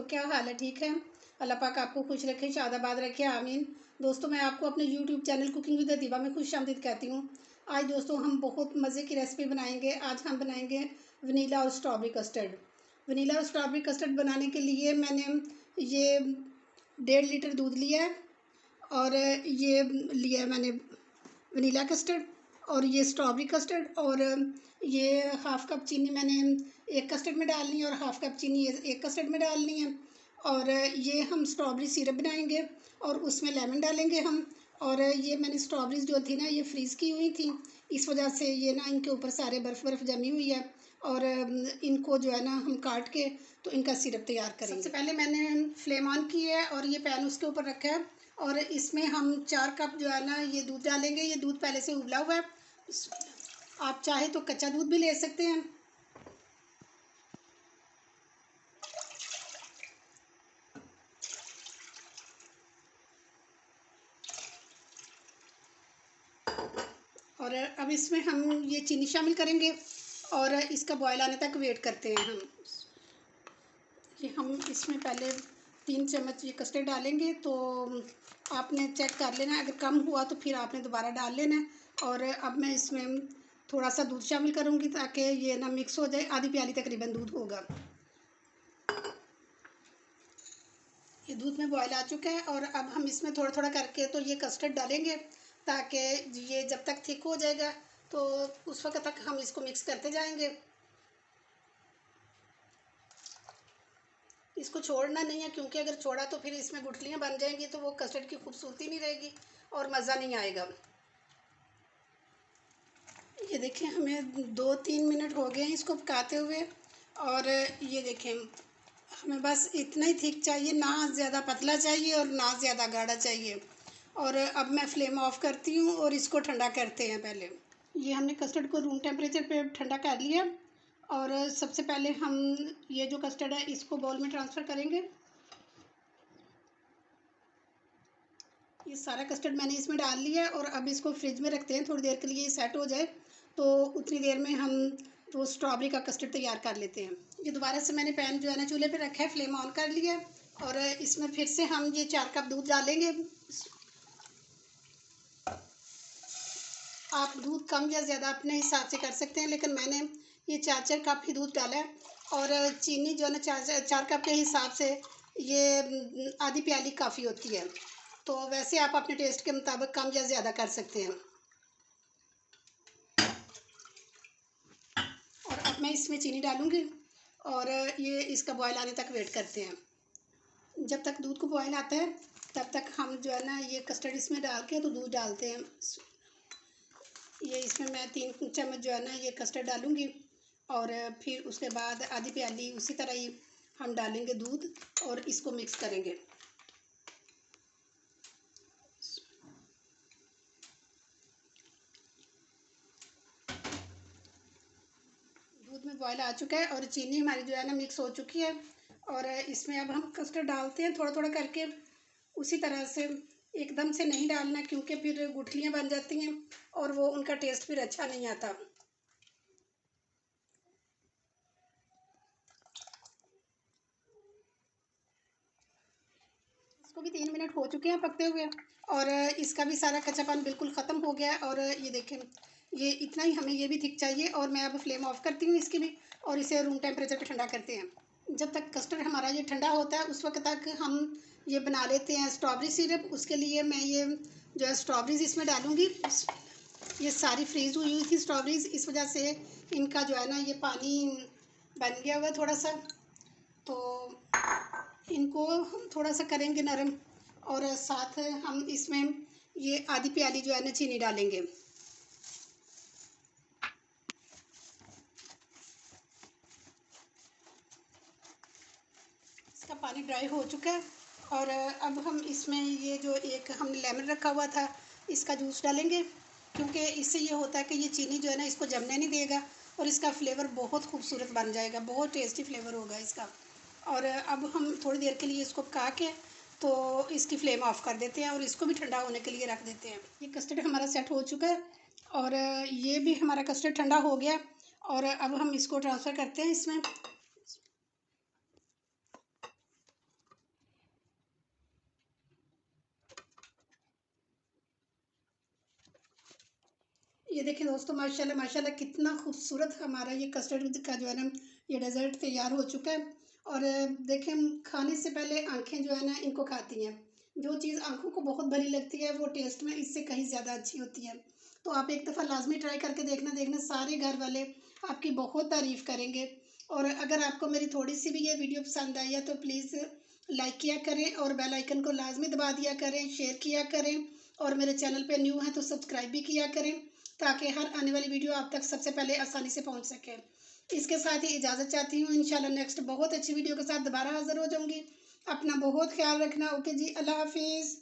दोस्तों, क्या हाल है? ठीक है। अल्लाह पाक आपको खुश रखे, शादाबाद रखे, आमीन। दोस्तों, मैं आपको अपने यूट्यूब चैनल कुकिंग विद दीवा में खुशामदीद कहती हूँ। आज दोस्तों हम बहुत मज़े की रेसिपी बनाएंगे। आज हम बनाएंगे वनीला और स्ट्रॉबेरी कस्टर्ड। वनीला और स्ट्रॉबेरी कस्टर्ड बनाने के लिए मैंने ये 1.5 लीटर दूध लिया है और ये लिया है मैंने वनीला कस्टर्ड और ये स्ट्रॉबेरी कस्टर्ड और ये हाफ़ कप चीनी मैंने एक कस्टर्ड में डालनी है और हाफ़ कप चीनी एक कस्टर्ड में डालनी है। और ये हम स्ट्रॉबेरी सिरप बनाएंगे और उसमें लेमन डालेंगे हम। और ये मैंने स्ट्रॉबेरीज जो थी ना, ये फ्रीज़ की हुई थी, इस वजह से ये ना इनके ऊपर सारे बर्फ़ जमी हुई है। और इनको जो है ना हम काट के तो इनका सिरप तैयार करेंगे। सबसे पहले मैंने फ्लेम ऑन की है और ये पैन उसके ऊपर रखा है और इसमें हम 4 कप जो है ना ये दूध डालेंगे। ये दूध पहले से उबला हुआ है। आप चाहे तो कच्चा दूध भी ले सकते हैं। और अब इसमें हम ये चीनी शामिल करेंगे और इसका बॉयल आने तक वेट करते हैं हम। ये हम इसमें पहले 3 चम्मच ये कस्टर्ड डालेंगे, तो आपने चेक कर लेना, अगर कम हुआ तो फिर आपने दोबारा डाल लेना है। और अब मैं इसमें थोड़ा सा दूध शामिल करूँगी ताकि ये ना मिक्स हो जाए। आधी प्याली तकरीबन दूध होगा। ये दूध में बॉयल आ चुका है और अब हम इसमें थोड़ा थोड़ा करके तो ये कस्टर्ड डालेंगे ताकि ये जब तक थिक हो जाएगा तो उस वक्त तक हम इसको मिक्स करते जाएंगे। इसको छोड़ना नहीं है, क्योंकि अगर छोड़ा तो फिर इसमें गुठलियाँ बन जाएंगी तो वो कस्टर्ड की खूबसूरती नहीं रहेगी और मज़ा नहीं आएगा। ये देखें, हमें 2-3 मिनट हो गए हैं इसको पकाते हुए। और ये देखें, हमें बस इतना ही थिक चाहिए, ना ज़्यादा पतला चाहिए और ना ज़्यादा गाढ़ा चाहिए। और अब मैं फ्लेम ऑफ करती हूँ और इसको ठंडा करते हैं। पहले ये हमने कस्टर्ड को रूम टेम्परेचर पे ठंडा कर लिया और सबसे पहले हम ये जो कस्टर्ड है इसको बाउल में ट्रांसफ़र करेंगे। ये सारा कस्टर्ड मैंने इसमें डाल लिया है और अब इसको फ्रिज में रखते हैं थोड़ी देर के लिए, सेट हो जाए। तो उतनी देर में हम वो स्ट्रॉबेरी का कस्टर्ड तैयार कर लेते हैं। ये दोबारा से मैंने पैन जो है ना चूल्हे पे रखा है, फ्लेम ऑन कर लिया और इसमें फिर से हम ये 4 कप दूध डालेंगे। आप दूध कम या ज़्यादा अपने हिसाब से कर सकते हैं, लेकिन मैंने ये 4 कप ही दूध डाला है। और चीनी जो है ना 4 कप के हिसाब से ये आधी प्याली काफ़ी होती है, तो वैसे आप अपने टेस्ट के मुताबिक कम या ज़्यादा कर सकते हैं। और अब मैं इसमें चीनी डालूँगी और ये इसका बॉयल आने तक वेट करते हैं। जब तक दूध को बॉयल आता है तब तक हम जो है ना ये कस्टर्ड इसमें डाल के तो दूध डालते हैं। ये इसमें मैं 3 चम्मच जो है ना ये कस्टर्ड डालूँगी और फिर उसके बाद आधी प्याली उसी तरह ही हम डालेंगे दूध और इसको मिक्स करेंगे। दूध में बॉयल आ चुका है और चीनी हमारी जो है ना मिक्स हो चुकी है। और इसमें अब हम कस्टर्ड डालते हैं थोड़ा थोड़ा करके, उसी तरह से एकदम से नहीं डालना, क्योंकि फिर गुठलियाँ बन जाती हैं और वो उनका टेस्ट फिर अच्छा नहीं आता। इसको भी 3 मिनट हो चुके हैं पकते हुए और इसका भी सारा कच्चापन बिल्कुल ख़त्म हो गया है। और ये देखें, ये इतना ही हमें ये भी थिक चाहिए। और मैं अब फ्लेम ऑफ करती हूँ इसकी भी और इसे रूम टेम्परेचर पे ठंडा करते हैं। जब तक कस्टर्ड हमारा ये ठंडा होता है उस वक्त तक हम ये बना लेते हैं स्ट्रॉबेरी सिरप। उसके लिए मैं ये जो है स्ट्रॉबेरीज इसमें डालूँगी। ये सारी फ्रीज़ हुई थी स्ट्रॉबेरीज, इस वजह से इनका जो है ना ये पानी बन गया हुआ थोड़ा सा, तो इनको हम थोड़ा सा करेंगे नरम। और साथ हम इसमें ये आधी प्याली जो है ना चीनी डालेंगे। इसका पानी ड्राई हो चुका है और अब हम इसमें ये जो एक हमने लेमन रखा हुआ था इसका जूस डालेंगे, क्योंकि इससे ये होता है कि ये चीनी जो है ना इसको जमने नहीं देगा और इसका फ्लेवर बहुत खूबसूरत बन जाएगा, बहुत टेस्टी फ्लेवर होगा इसका। और अब हम थोड़ी देर के लिए इसको पका के तो इसकी फ्लेम ऑफ कर देते हैं और इसको भी ठंडा होने के लिए रख देते हैं। ये कस्टर्ड हमारा सेट हो चुका है और ये भी हमारा कस्टर्ड ठंडा हो गया और अब हम इसको ट्रांसफ़र करते हैं इसमें। ये देखें दोस्तों, माशाल्लाह माशाल्लाह कितना खूबसूरत हमारा ये कस्टर्ड का जो है ना ये डेज़र्ट तैयार हो चुका है। और देखें, खाने से पहले आँखें जो है ना इनको खाती हैं। जो चीज़ आँखों को बहुत भली लगती है वो टेस्ट में इससे कहीं ज़्यादा अच्छी होती है। तो आप एक दफ़ा लाज़मी ट्राई करके देखना सारे घर वाले आपकी बहुत तारीफ़ करेंगे। और अगर आपको मेरी थोड़ी-सी भी ये वीडियो पसंद आई है तो प्लीज़ लाइक किया करें और बेल आइकन को लाज़मी दबा दिया करें, शेयर किया करें और मेरे चैनल पे न्यू हैं तो सब्सक्राइब भी किया करें, ताकि हर आने वाली वीडियो आप तक सबसे पहले आसानी से पहुंच सके। इसके साथ ही इजाज़त चाहती हूँ, इंशाल्लाह नेक्स्ट बहुत अच्छी वीडियो के साथ दोबारा हाज़िर हो जाऊँगी। अपना बहुत ख्याल रखना। ओके जी, अल्लाह हाफ़िज़।